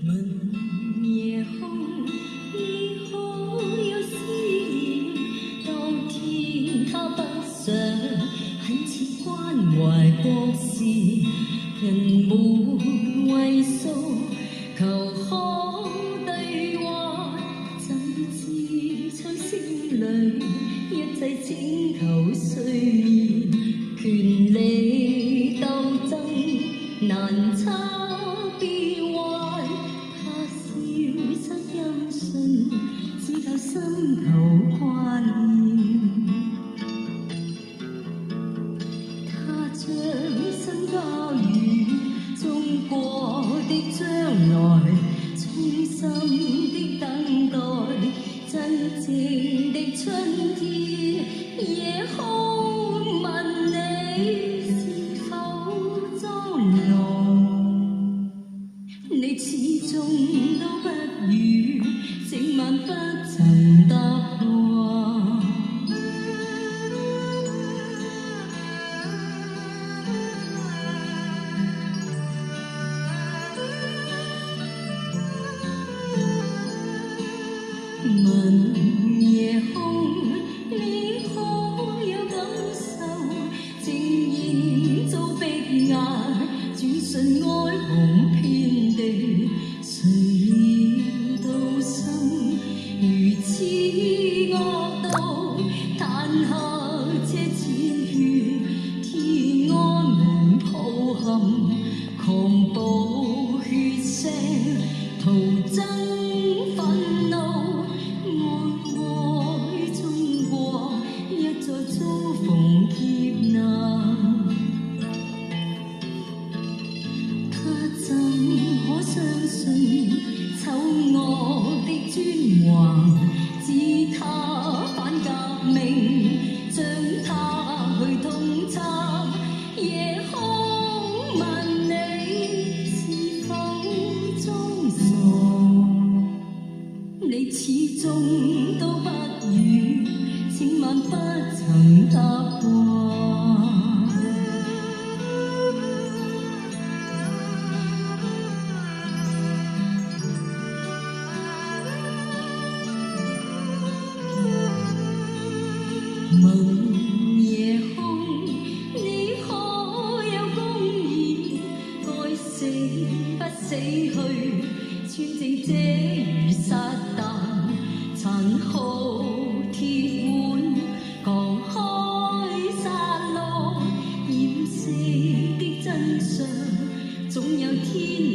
問夜空，你可有思念？當天他不想懇切關懷國事，人沒畏訴，求可對話，怎知窗聲裏一切請求睡眠，權力鬥爭難測變幻，他笑出音訊，只靠心頭掛念。他將新家與中國的將來，衷心的等待，真正的春天。夜空問你是否裝聾，你始終都不語，整晚不曾答話。問夜空，你可有感受？靜然遭逼壓，轉瞬哀鴻遍地，誰料到心如此惡毒，坦克車濺血，天安門抱憾，狂暴血腥，徒增憤怒。中國一再遭逢劫難，他怎可相信醜惡的專橫？自他反革命，將他去通緝。夜空問你是否裝傻，你始終都不語，千萬不曾答話。問夜空，你可有公義？該死不死去，專政者如撒旦，殘酷鐵腕割開殺戮，掩飾的真相總有天